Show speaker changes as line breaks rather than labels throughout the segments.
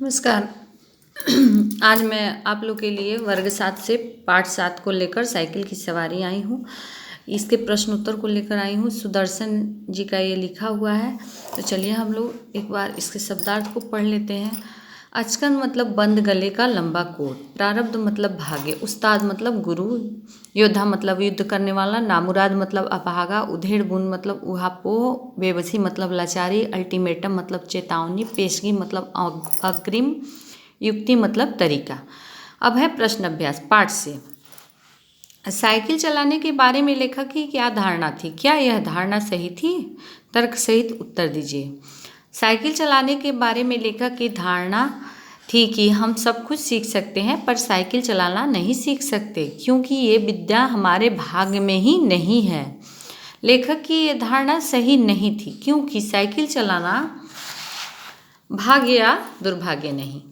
नमस्कार। आज मैं आप लोग के लिए वर्ग 7 से पाठ 7 को लेकर साइकिल की सवारी आई हूँ। इसके प्रश्न उत्तर को लेकर आई हूँ। सुदर्शन जी का ये लिखा हुआ है। तो चलिए हम लोग एक बार इसके शब्दार्थ को पढ़ लेते हैं। अचकन मतलब बंद गले का लंबा कोट, प्रारब्ध मतलब भाग्य, उस्ताद मतलब गुरु, योद्धा मतलब युद्ध करने वाला, नामुराद मतलब अभागा, उधेड़ बुन मतलब उहापोह, बेबसी मतलब लाचारी, अल्टीमेटम मतलब चेतावनी, पेशगी मतलब अग्रिम, युक्ति मतलब तरीका। अब है प्रश्न अभ्यास पाठ से। साइकिल चलाने के बारे में लेखक की क्या धारणा थी? क्या यह धारणा सही थी? तर्क सहित उत्तर दीजिए। साइकिल चलाने के बारे में लेखक की धारणा थी कि हम सब कुछ सीख सकते हैं पर साइकिल चलाना नहीं सीख सकते क्योंकि ये विद्या हमारे भाग्य में ही नहीं है। लेखक की ये धारणा सही नहीं थी क्योंकि साइकिल चलाना भाग्य या दुर्भाग्य नहीं।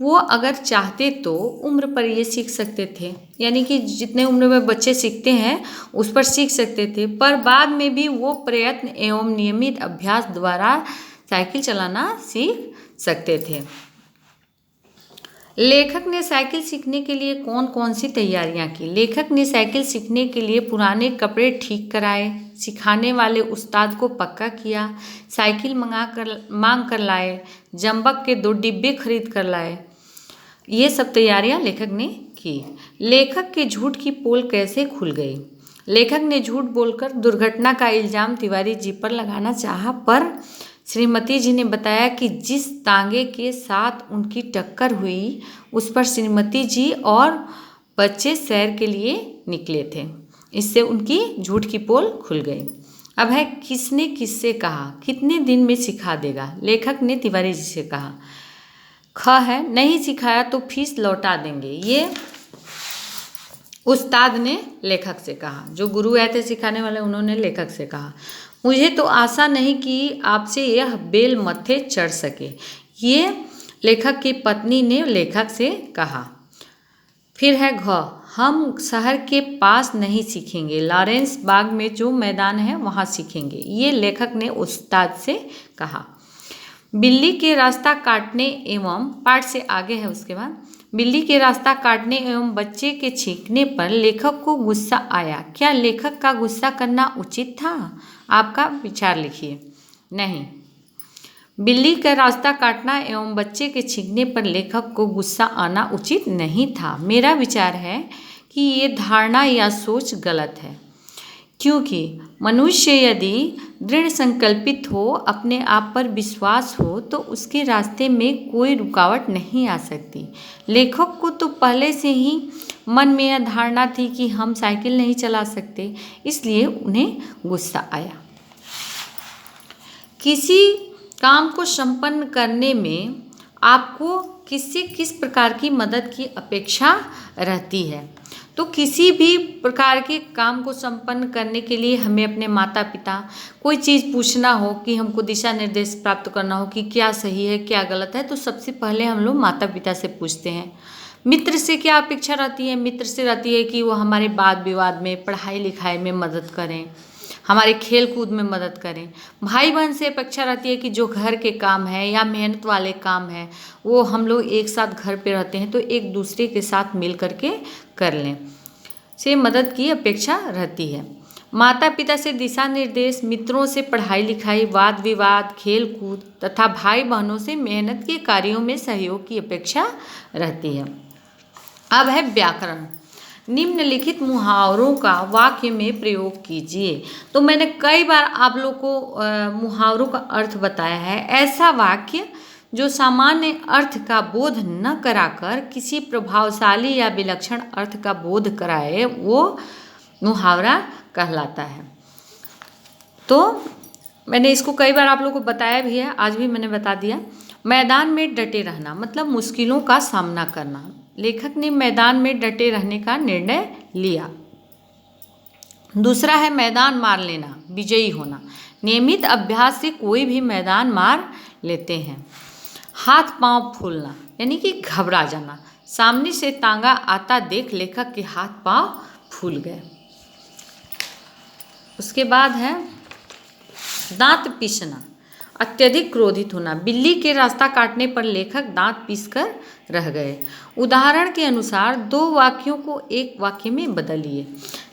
वो अगर चाहते तो उम्र पर ये सीख सकते थे, यानी कि जितने उम्र में बच्चे सीखते हैं उस पर सीख सकते थे, पर बाद में भी वो प्रयत्न एवं नियमित अभ्यास द्वारा साइकिल चलाना सीख सकते थे। लेखक ने साइकिल सीखने के लिए कौन कौन सी तैयारियां की? लेखक ने साइकिल सीखने के लिए पुराने कपड़े ठीक कराए, सिखाने वाले उस्ताद को पक्का किया, साइकिल मांग कर लाए, जंबक के 2 डिब्बे खरीद कर लाए। ये सब तैयारियां लेखक ने की। लेखक के झूठ की पोल कैसे खुल गई? लेखक ने झूठ बोलकर दुर्घटना का इल्ज़ाम तिवारी जी पर लगाना चाहा, पर श्रीमती जी ने बताया कि जिस तांगे के साथ उनकी टक्कर हुई उस पर श्रीमती जी और बच्चे सैर के लिए निकले थे। इससे उनकी झूठ की पोल खुल गई। अब है किसने किससे कहा? कितने दिन में सिखा देगा? लेखक ने तिवारी जी से कहा। ख है नहीं सिखाया तो फीस लौटा देंगे। ये उस्ताद ने लेखक से कहा। जो गुरु आए थे सिखाने वाले, उन्होंने लेखक से कहा। मुझे तो आशा नहीं कि आपसे यह बेल मत्थे चढ़ सके। ये लेखक की पत्नी ने लेखक से कहा। फिर है घ, हम शहर के पास नहीं सीखेंगे, लॉरेंस बाग में जो मैदान है वहाँ सीखेंगे। ये लेखक ने उस्ताद से कहा। बिल्ली के रास्ता काटने एवं पाठ से आगे है उसके बाद, बिल्ली के रास्ता काटने एवं बच्चे के छींकने पर लेखक को गुस्सा आया। क्या लेखक का गुस्सा करना उचित था? आपका विचार लिखिए। नहीं। बिल्ली का रास्ता काटना एवं बच्चे के छींकने पर लेखक को गुस्सा आना उचित नहीं था। मेरा विचार है कि ये धारणा या सोच गलत है, क्योंकि मनुष्य यदि दृढ़ संकल्पित हो, अपने आप पर विश्वास हो, तो उसके रास्ते में कोई रुकावट नहीं आ सकती। लेखक को तो पहले से ही मन में यह धारणा थी कि हम साइकिल नहीं चला सकते, इसलिए उन्हें गुस्सा आया। किसी काम को संपन्न करने में आपको किससे किस प्रकार की मदद की अपेक्षा रहती है? तो किसी भी प्रकार के काम को संपन्न करने के लिए हमें अपने माता पिता, कोई चीज़ पूछना हो कि हमको दिशा निर्देश प्राप्त करना हो कि क्या सही है क्या गलत है, तो सबसे पहले हम लोग माता पिता से पूछते हैं। मित्र से क्या अपेक्षा रहती है? मित्र से रहती है कि वो हमारे वाद विवाद में, पढ़ाई लिखाई में मदद करें, हमारे खेल कूद में मदद करें। भाई बहन से अपेक्षा रहती है कि जो घर के काम है या मेहनत वाले काम है वो हम लोग एक साथ घर पे रहते हैं तो एक दूसरे के साथ मिल करके कर लें, से मदद की अपेक्षा रहती है। माता पिता से दिशा निर्देश, मित्रों से पढ़ाई लिखाई, वाद विवाद, खेल कूद तथा भाई बहनों से मेहनत के कार्यों में सहयोग की अपेक्षा रहती है। अब है व्याकरण। निम्नलिखित मुहावरों का वाक्य में प्रयोग कीजिए। तो मैंने कई बार आप लोग को मुहावरों का अर्थ बताया है। ऐसा वाक्य जो सामान्य अर्थ का बोध न कराकर किसी प्रभावशाली या विलक्षण अर्थ का बोध कराए, वो मुहावरा कहलाता है। तो मैंने इसको कई बार आप लोगों को बताया भी है, आज भी मैंने बता दिया। मैदान में डटे रहना मतलब मुश्किलों का सामना करना। लेखक ने मैदान में डटे रहने का निर्णय लिया। दूसरा है मैदान मार लेना, विजयी होना। नियमित अभ्यास से कोई भी मैदान मार लेते हैं। हाथ पांव फूलना यानी कि घबरा जाना। सामने से तांगा आता देख लेखक के हाथ पांव फूल गए। उसके बाद है दांत पीसना। अत्यधिक क्रोधित होना। बिल्ली के रास्ता काटने पर लेखक दांत पीसकर रह गए। उदाहरण के अनुसार दो वाक्यों को एक वाक्य में बदलिए।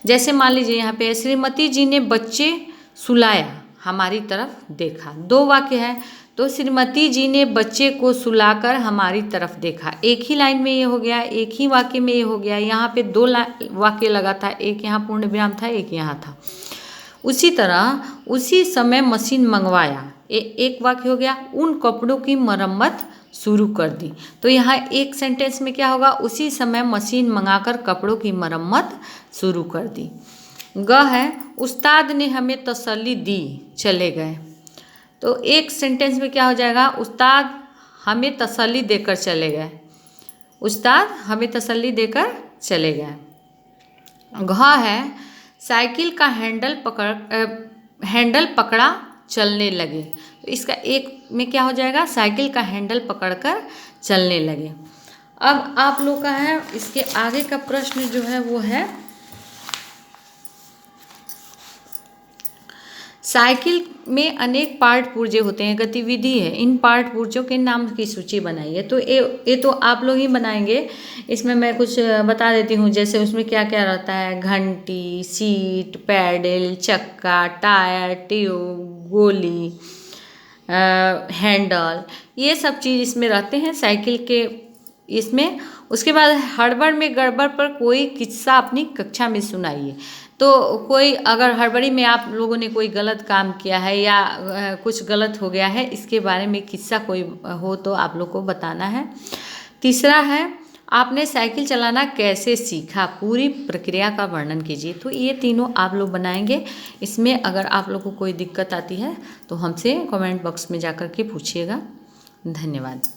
जैसे मान लीजिए यहाँ पे श्रीमती जी ने बच्चे सुलाया, हमारी तरफ देखा। दो वाक्य है तो श्रीमती जी ने बच्चे को सुलाकर हमारी तरफ देखा। एक ही लाइन में ये हो गया, एक ही वाक्य में ये हो गया। यहाँ पे दो वाक्य लगा था, एक यहाँ पूर्ण विराम था, एक यहाँ था। उसी तरह उसी समय मशीन मंगवाया, एक वाक्य हो गया। उन कपड़ों की मरम्मत शुरू कर दी। तो यहाँ एक सेंटेंस में क्या होगा, उसी समय मशीन मंगाकर कपड़ों की मरम्मत शुरू कर दी। ग है उस्ताद ने हमें तसल्ली दी, चले गए। तो एक सेंटेंस में क्या हो जाएगा, उस्ताद हमें तसल्ली देकर चले गए। उस्ताद हमें तसल्ली देकर चले गए। घ है साइकिल का हैंडल पकड़ा चलने लगे। तो इसका एक में क्या हो जाएगा, साइकिल का हैंडल पकड़कर चलने लगे। अब आप लोग का है इसके आगे का प्रश्न जो है वो है साइकिल में अनेक पार्ट पुर्जे होते हैं, गतिविधि है, इन पार्ट पुर्जों के नाम की सूची बनाइए। तो ये तो आप लोग ही बनाएंगे। इसमें मैं कुछ बता देती हूँ। जैसे उसमें क्या क्या रहता है, घंटी, सीट, पैडल, चक्का, टायर, ट्यूब, गोली, हैंडल, ये सब चीज़ इसमें रहते हैं साइकिल के इसमें। उसके बाद हड़बड़ में गड़बड़ पर कोई किस्सा अपनी कक्षा में सुनाइए। तो कोई अगर हड़बड़ी में आप लोगों ने कोई गलत काम किया है या कुछ गलत हो गया है, इसके बारे में किस्सा कोई हो तो आप लोग को बताना है। तीसरा है आपने साइकिल चलाना कैसे सीखा, पूरी प्रक्रिया का वर्णन कीजिए। तो ये तीनों आप लोग बनाएंगे। इसमें अगर आप लोग को कोई दिक्कत आती है तो हमसे कमेंट बॉक्स में जाकर के पूछिएगा। धन्यवाद।